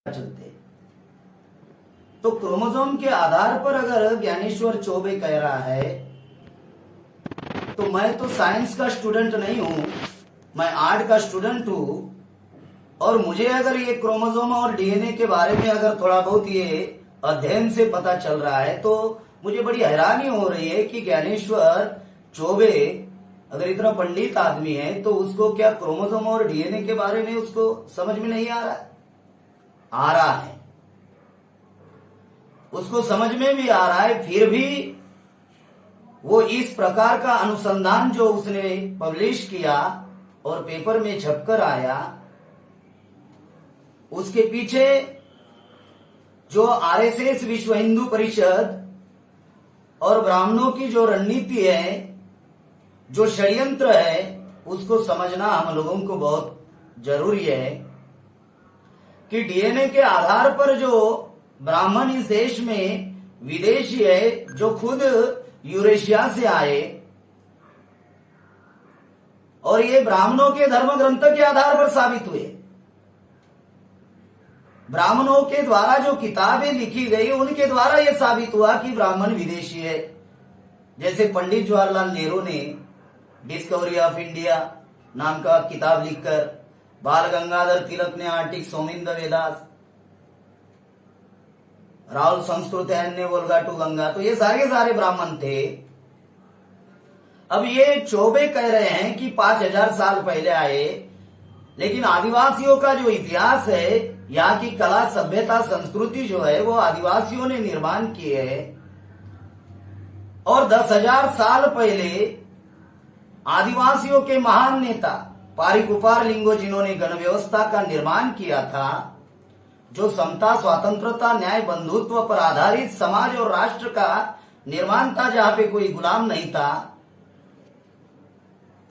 चलते। तो क्रोमोसोम के आधार पर अगर ज्ञानेश्वर चौबे कह रहा है, तो मैं तो साइंस का स्टूडेंट नहीं हूं, मैं आर्ट का स्टूडेंट हूं, और मुझे अगर ये क्रोमोसोम और डीएनए के बारे में अगर थोड़ा बहुत ये अध्ययन से पता चल रहा है, तो मुझे बड़ी हैरानी हो रही है कि ज्ञानेश्वर चौबे अगर इतना पंडित आदमी है, तो उसको क्या क्रोमोसोम और डीएनए के बारे में उसको समझ में नहीं आ रहा है? आ रहा है, उसको समझ में भी आ रहा है। फिर भी वो इस प्रकार का अनुसंधान जो उसने पब्लिश किया और पेपर में छपकर आया, उसके पीछे जो आरएसएस विश्व हिंदू परिषद और ब्राह्मणों की जो रणनीति है, जो षड्यंत्र है, उसको समझना हम लोगों को बहुत जरूरी है कि डीएनए के आधार पर जो ब्राह्मण इस देश में विदेशी है, जो खुद यूरेशिया से आए और ये ब्राह्मणों के धर्म ग्रंथ के आधार पर साबित हुए, ब्राह्मणों के द्वारा जो किताबें लिखी गई उनके द्वारा यह साबित हुआ कि ब्राह्मण विदेशी है। जैसे पंडित जवाहरलाल नेहरू ने डिस्कवरी ऑफ इंडिया नाम का किताब लिखकर, बाल गंगाधर तिलक ने आर्टिक सोमिंद वेदास, राहुल संस्कृत ने वोल्गा टू गंगा, तो ये सारे ब्राह्मण थे। अब ये चौबे कह रहे हैं कि 5000 साल पहले आए, लेकिन आदिवासियों का जो इतिहास है, यहाँ की कला सभ्यता संस्कृति जो है, वो आदिवासियों ने निर्माण की है। और 10,000 साल पहले आदिवासियों के महान नेता पारिक उपार लिंगो, जिन्होंने गण व्यवस्था का निर्माण किया था, जो समता, स्वतंत्रता, न्याय, बंधुत्व पर आधारित समाज और राष्ट्र का निर्माण था, जहां पे कोई गुलाम नहीं था।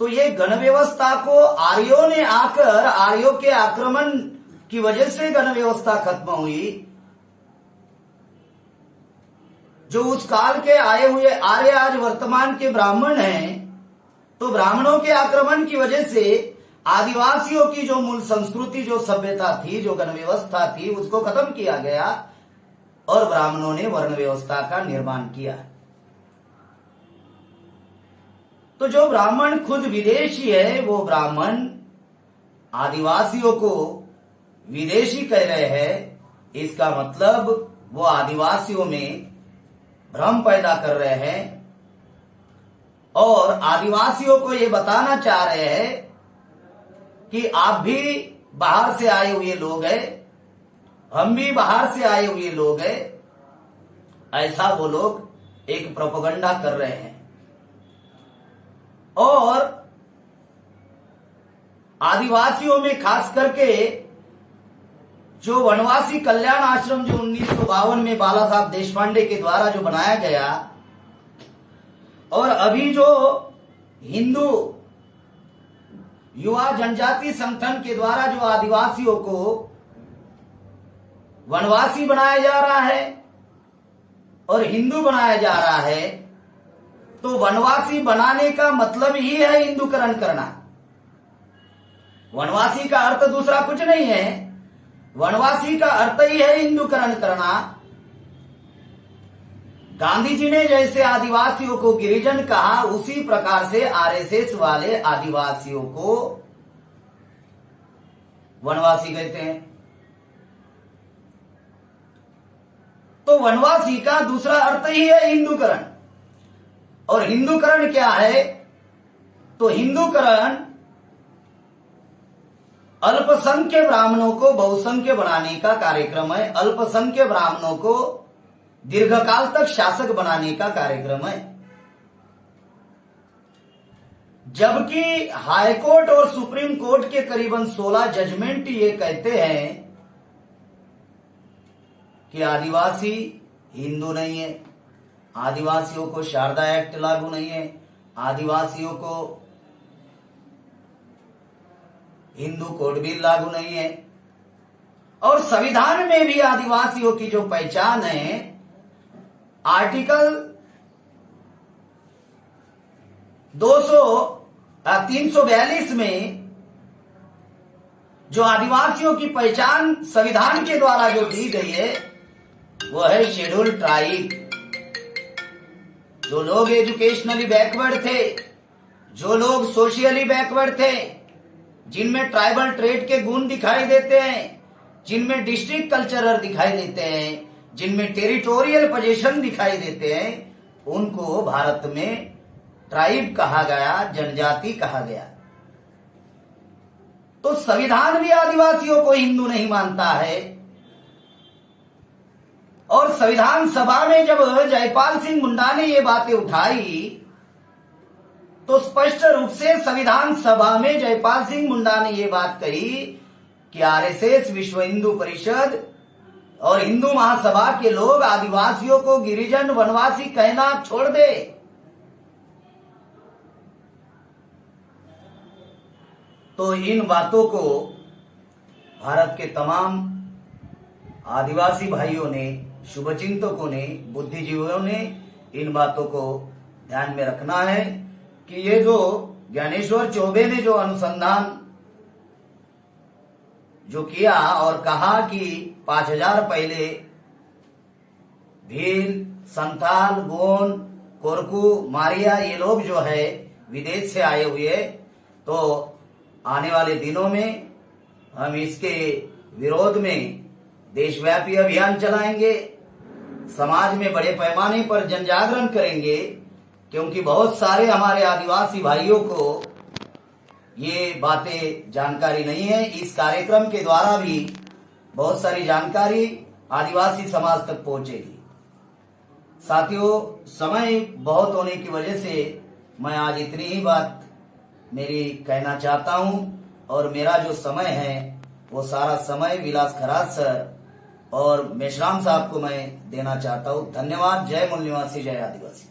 तो ये गण व्यवस्था को आर्यों ने आकर, आर्यों के आक्रमण की वजह से गण व्यवस्था खत्म हुई। जो उस काल के आए हुए आर्य आज वर्तमान के ब्राह्मण हैं, तो ब्राह्मणों के आक्रमण की वजह से आदिवासियों की जो मूल संस्कृति, जो सभ्यता थी, जो गण व्यवस्था थी, उसको खत्म किया गया और ब्राह्मणों ने वर्ण व्यवस्था का निर्माण किया। तो जो ब्राह्मण खुद विदेशी है, वो ब्राह्मण आदिवासियों को विदेशी कह रहे हैं, इसका मतलब वो आदिवासियों में भ्रम पैदा कर रहे हैं और आदिवासियों को ये बताना चाह रहे हैं कि आप भी बाहर से आए हुए लोग हैं, हम भी बाहर से आए हुए लोग हैं। ऐसा वो लोग एक प्रोपेगेंडा कर रहे हैं। और आदिवासियों में खास करके जो वनवासी कल्याण आश्रम जो 1952 में बाला साहब देशपांडे के द्वारा जो बनाया गया, और अभी जो हिंदू युवा जनजाति संगठन के द्वारा जो आदिवासियों को वनवासी बनाया जा रहा है और हिंदू बनाया जा रहा है, तो वनवासी बनाने का मतलब ही है हिंदूकरण करना। वनवासी का अर्थ दूसरा कुछ नहीं है, वनवासी का अर्थ ही है हिंदूकरण करना। गांधी जी ने जैसे आदिवासियों को गिरिजन कहा, उसी प्रकार से आरएसएस वाले आदिवासियों को वनवासी कहते हैं। तो वनवासी का दूसरा अर्थ ही है हिंदूकरण। और हिंदूकरण क्या है? तो हिंदूकरण अल्पसंख्य ब्राह्मणों को बहुसंख्य बनाने का कार्यक्रम है, अल्पसंख्य ब्राह्मणों को दीर्घकाल तक शासक बनाने का कार्यक्रम है। जबकि हाईकोर्ट और सुप्रीम कोर्ट के करीबन 16 जजमेंट ये कहते हैं कि आदिवासी हिंदू नहीं है, आदिवासियों को शारदा एक्ट लागू नहीं है, आदिवासियों को हिंदू कोड बिल लागू नहीं है, और संविधान में भी आदिवासियों की जो पहचान है, आर्टिकल 342 में जो आदिवासियों की पहचान संविधान के द्वारा जो दी गई है वो है शेड्यूल ट्राइब। जो लोग एजुकेशनली बैकवर्ड थे, जो लोग सोशली बैकवर्ड थे, जिनमें ट्राइबल ट्रेड के गुण दिखाई देते हैं, जिनमें डिस्ट्रिक्ट कल्चरल दिखाई देते हैं, जिनमें टेरिटोरियल पोजीशन दिखाई देते हैं, उनको भारत में ट्राइब कहा गया, जनजाति कहा गया। तो संविधान भी आदिवासियों को हिंदू नहीं मानता है। और संविधान सभा में जब जयपाल सिंह मुंडा ने ये बातें उठाई तो स्पष्ट रूप से संविधान सभा में जयपाल सिंह मुंडा ने ये बात कही कि आरएसएस, विश्व हिंदू परिषद और हिंदू महासभा के लोग आदिवासियों को गिरिजन वनवासी कहना छोड़ दे। तो इन बातों को भारत के तमाम आदिवासी भाइयों ने, शुभचिंतकों ने, बुद्धिजीवियों ने इन बातों को ध्यान में रखना है कि ये जो ज्ञानेश्वर चौबे ने जो अनुसंधान जो किया और कहा कि 5000 पहले भील, संथाल, गोंड, कोरकू, मारिया ये लोग जो है विदेश से आए हुए, तो आने वाले दिनों में हम इसके विरोध में देशव्यापी अभियान चलाएंगे, समाज में बड़े पैमाने पर जन जागरण करेंगे, क्योंकि बहुत सारे हमारे आदिवासी भाइयों को ये बातें जानकारी नहीं है। इस कार्यक्रम के द्वारा भी बहुत सारी जानकारी आदिवासी समाज तक पहुंचेगी। साथियों, समय बहुत होने की वजह से मैं आज इतनी ही बात मेरी कहना चाहता हूं और मेरा जो समय है वो सारा समय विलास खराज सर और मेश्राम साहब को मैं देना चाहता हूं। धन्यवाद। जय मूल निवासी, जय आदिवासी।